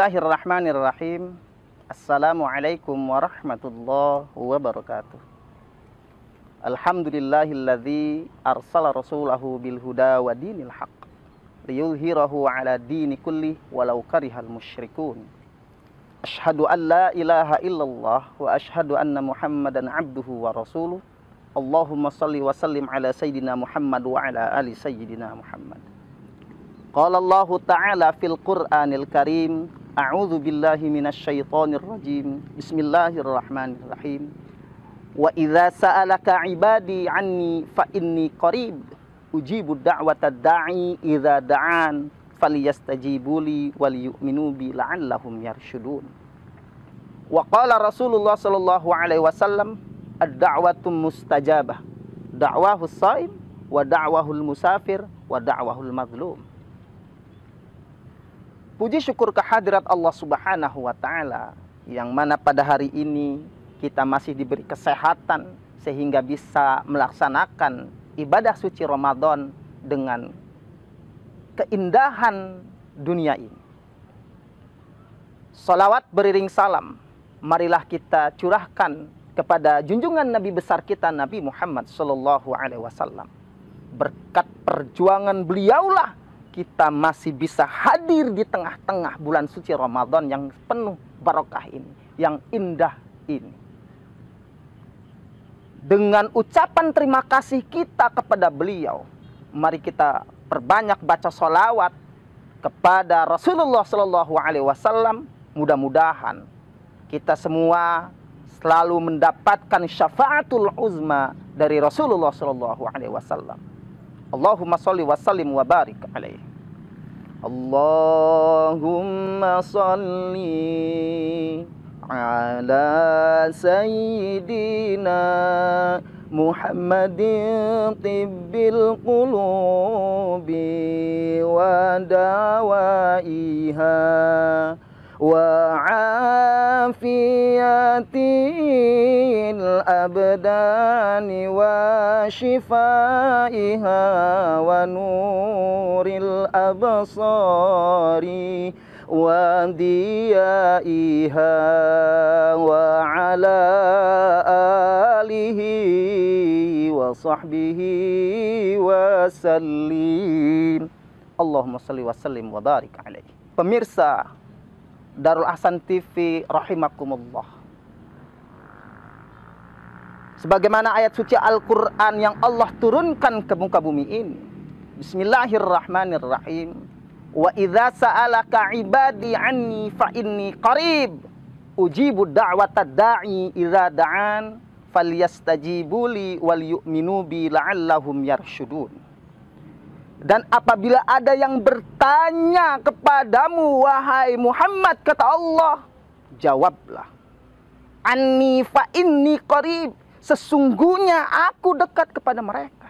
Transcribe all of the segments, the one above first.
Bismillahirrahmanirrahim. Assalamualaikum warahmatullahi wabarakatuh. Alhamdulillahilladzi arsala rasulahu bil huda wa dinil haq liyuzhirahu ala dini kulli walau karihal musyrikun. Asyhadu an la ilaha illallah wa asyhadu anna Muhammadan abduhu wa rasuluh. Allahumma salli wa sallim ala sayyidina Muhammad wa ala ali sayyidina Muhammad. Qala Allah Ta'ala fil Qur'anil Karim, a'udzu billahi minasy syaithanir rajim. Bismillahirrahmanirrahim. Wa idza sa'alaka 'ibadi 'anni fa inni qarib ujibu da'watad da'i idza da'an falyastajibuli wal yu'minu bi la'allahum yarshudun. Wa qala Rasulullah sallallahu alaihi wasallam, ad-da'watu mustajabah, da'wahus shaim wa da'wahul musafir wa da'wahul mazlum. Puji syukur kehadirat Allah Subhanahu wa taala yang mana pada hari ini kita masih diberi kesehatan sehingga bisa melaksanakan ibadah suci Ramadan dengan keindahan dunia ini. Salawat beriring salam, marilah kita curahkan kepada junjungan Nabi besar kita Nabi Muhammad sallallahu alaihi wasallam. Berkat perjuangan beliaulah kita masih bisa hadir di tengah-tengah bulan suci Ramadan yang penuh barokah ini, yang indah ini. Dengan ucapan terima kasih kita kepada beliau, mari kita perbanyak baca sholawat kepada Rasulullah Sallallahu Alaihi Wasallam. Mudah-mudahan kita semua selalu mendapatkan syafaatul uzma dari Rasulullah Sallallahu Alaihi Wasallam. Allahumma sholli wa sallim wa barik alaihi. Allahumma sholli ala sayyidina Muhammadin tibbil qulubi wa dawaiha wa afiyatil abdani wa shifaiha wa nuril absari wa diyaiha wa ala alihi wa sahbihi wa sallim. Allahumma salli wa sallim wa barik alaihi. Pemirsa Darul Ahsan TV rahimakumullah, sebagaimana ayat suci Al-Quran yang Allah turunkan ke muka bumi ini, Bismillahirrahmanirrahim. Wa idza sa'alaka 'ibadi 'anni fa inni qarib ujibu da'watad da'i idza da'an falyastajibuli wal yu'minu bi la'allahum yarshudun. Dan apabila ada yang bertanya kepadamu wahai Muhammad, kata Allah, jawablah, anni fa inni qarib, sesungguhnya aku dekat kepada mereka.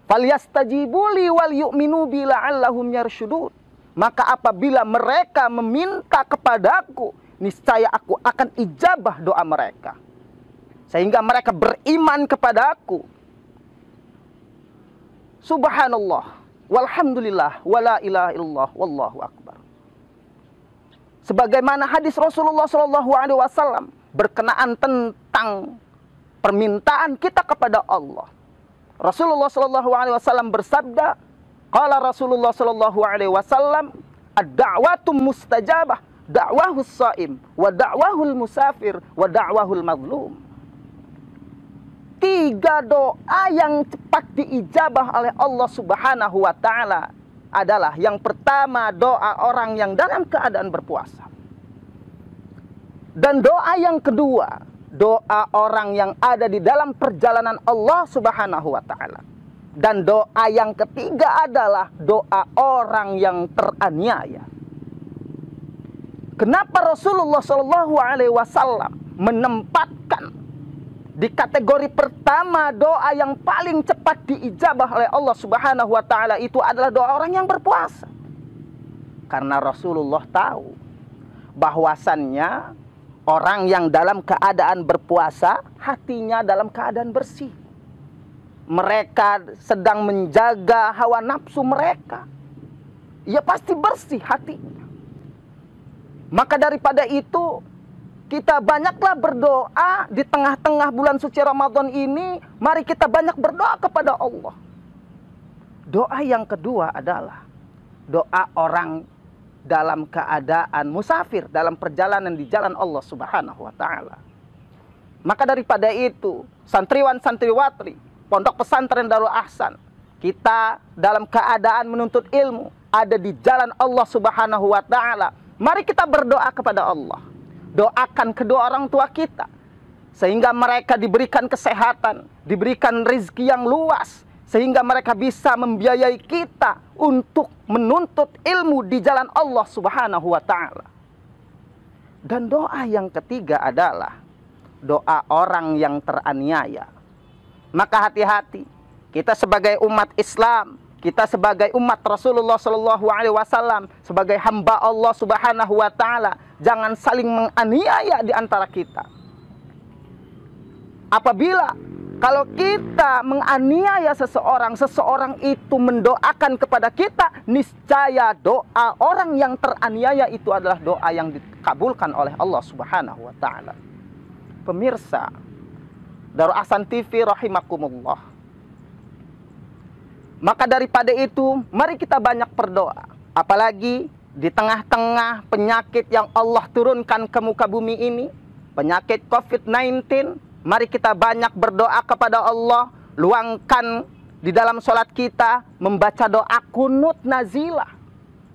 Falyastajibuli wal yu'minu bi la'allahum yarshudun. Maka apabila mereka meminta kepadaku, niscaya aku akan ijabah doa mereka, sehingga mereka beriman kepadaku. Subhanallah, walhamdulillah, wala ilaha illallah, wallahu akbar. Sebagaimana hadis Rasulullah Shallallahu Alaihi Wasallam berkenaan tentang permintaan kita kepada Allah. Rasulullah Shallallahu Alaihi Wasallam bersabda, qala Rasulullah Shallallahu Alaihi Wasallam, ad-da'watu mustajabah, da'wahus shaim, wa da'wahul musafir, wa da'wahul mazlum. 3 doa yang cepat diijabah oleh Allah Subhanahu wa taala adalah, yang pertama, doa orang yang dalam keadaan berpuasa. Dan doa yang kedua, doa orang yang ada di dalam perjalanan Allah Subhanahu wa taala. Dan doa yang ketiga adalah doa orang yang teraniaya. Kenapa Rasulullah Shallallahu Alaihi Wasallam menempatkan di kategori pertama doa yang paling cepat diijabah oleh Allah Subhanahu wa taala itu adalah doa orang yang berpuasa? Karena Rasulullah tahu bahwasannya orang yang dalam keadaan berpuasa hatinya dalam keadaan bersih. Mereka sedang menjaga hawa nafsu mereka. Ya pasti bersih hatinya. Maka daripada itu, kita banyaklah berdoa di tengah-tengah bulan suci Ramadan ini. Mari kita banyak berdoa kepada Allah. Doa yang kedua adalah doa orang dalam keadaan musafir, dalam perjalanan di jalan Allah Subhanahu wa Ta'ala. Maka daripada itu, santriwan santriwatri Pondok Pesantren Darul Ahsan, kita dalam keadaan menuntut ilmu, ada di jalan Allah Subhanahu wa Ta'ala. Mari kita berdoa kepada Allah. Doakan kedua orang tua kita, sehingga mereka diberikan kesehatan, diberikan rezeki yang luas, sehingga mereka bisa membiayai kita untuk menuntut ilmu di jalan Allah Subhanahu wa Ta'ala. Dan doa yang ketiga adalah doa orang yang teraniaya. Maka hati-hati, kita sebagai umat Islam, kita sebagai umat Rasulullah SAW, sebagai hamba Allah Subhanahu wa Ta'ala, jangan saling menganiaya di antara kita. Apabila kalau kita menganiaya seseorang, seseorang itu mendoakan kepada kita, niscaya doa orang yang teraniaya itu adalah doa yang dikabulkan oleh Allah Subhanahu wa Ta'ala. Pemirsa Darul Ahsan TV rahimakumullah. Maka daripada itu, mari kita banyak berdoa. Apalagi di tengah-tengah penyakit yang Allah turunkan ke muka bumi ini, penyakit COVID-19, mari kita banyak berdoa kepada Allah. Luangkan di dalam sholat kita, membaca doa kunut nazilah,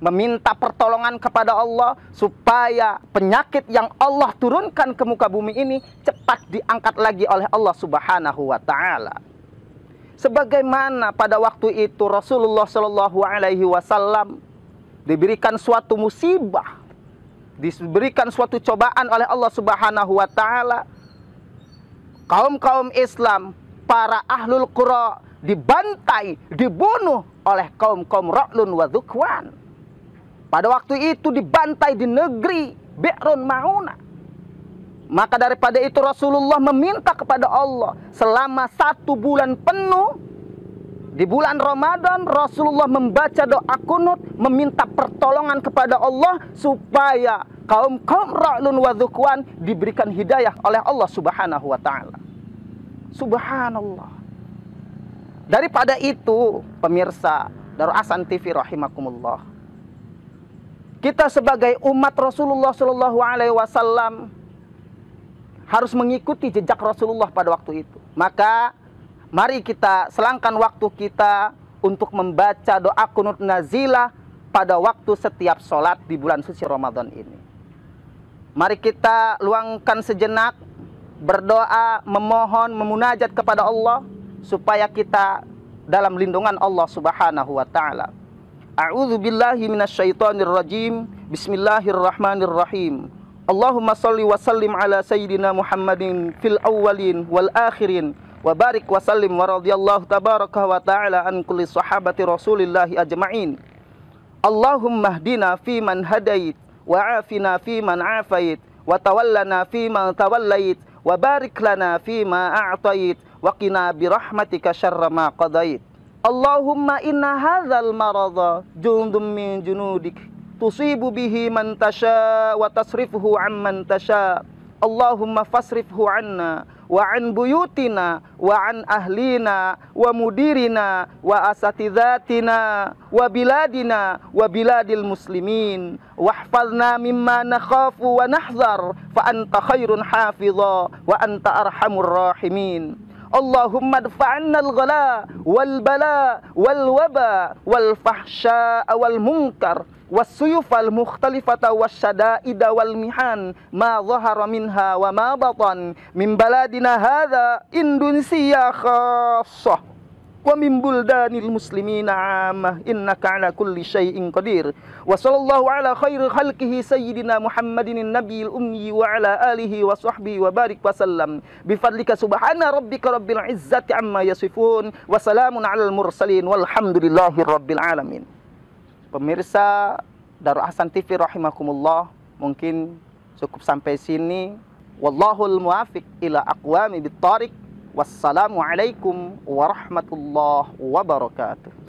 meminta pertolongan kepada Allah, supaya penyakit yang Allah turunkan ke muka bumi ini cepat diangkat lagi oleh Allah Subhanahu wa Ta'ala. Sebagaimana pada waktu itu Rasulullah SAW diberikan suatu musibah, diberikan suatu cobaan oleh Allah Subhanahu wa Ta'ala. Kaum-kaum Islam, para ahlul qura dibantai, dibunuh oleh kaum-kaum Ra'lun wa Dzukwan. Pada waktu itu dibantai di negeri Bi'run Ma'unah. Maka daripada itu Rasulullah meminta kepada Allah selama 1 bulan penuh. Di bulan Ramadan Rasulullah membaca doa kunut, meminta pertolongan kepada Allah supaya kaum-kaum Ra'lun wa Dzukwan diberikan hidayah oleh Allah Subhanahu wa Ta'ala. Subhanallah. Daripada itu, pemirsa Darul Ahsan TV rahimakumullah, kita sebagai umat Rasulullah SAW harus mengikuti jejak Rasulullah pada waktu itu. Maka mari kita selangkan waktu kita untuk membaca doa kunut nazilah pada waktu setiap sholat di bulan suci Ramadan ini. Mari kita luangkan sejenak berdoa, memohon, memunajat kepada Allah supaya kita dalam lindungan Allah Subhanahu wa Ta'ala. A'udzu billahi minasyaitonir rajim. Bismillahirrahmanirrahim. Allahumma salli wa sallim ala sayyidina Muhammadin fil awwalin wal akhirin wa barik wa sallim wa radiyallahu tabaraka wa ta'ala an kulli sahabati Rasulillahi ajma'in. Allahumma hdina fi man hadait wa afina fi man afait wa tawallana fi man tawallait wa barik lana fi ma a'tait wa qina bi rahmatika syarra ma qadait. Allahumma inna hadzal marada jundum min junudik tusibu bihi man tasha wa tasrifuhu amman tasha. Allahumma fasrifhu anna wa an buyutina wa an ahlina wa mudirina wa asatizatina wa biladina wa biladil muslimin wahfazna mimma nakhafu wa nahzar fa anta khairun hafidha wa anta arhamur rahimin. Allahumma dfa'anna al-ghala wal bala wal waba wal fahsya wal munkar والسيوف المختلفة والشدائد والمحن ما ظهر منها وما بطن من بلادنا هذا إندونيسيا خاصة ومن بلدان المسلمين عامة إنك على كل شيء قدير وصلى الله على خير خلقه سيدنا محمد النبي الأمي وعلى آله وصحبه وبارك وسلم بفضلك سبحان ربك رب العزة عما يصفون وسلام على المرسلين والحمد لله رب العالمين. Pemirsa Darul Ahsan TV rahimakumullah, mungkin cukup sampai sini. Wallahul muwafiq ila aqwami bittariq. Wassalamualaikum warahmatullahi wabarakatuh.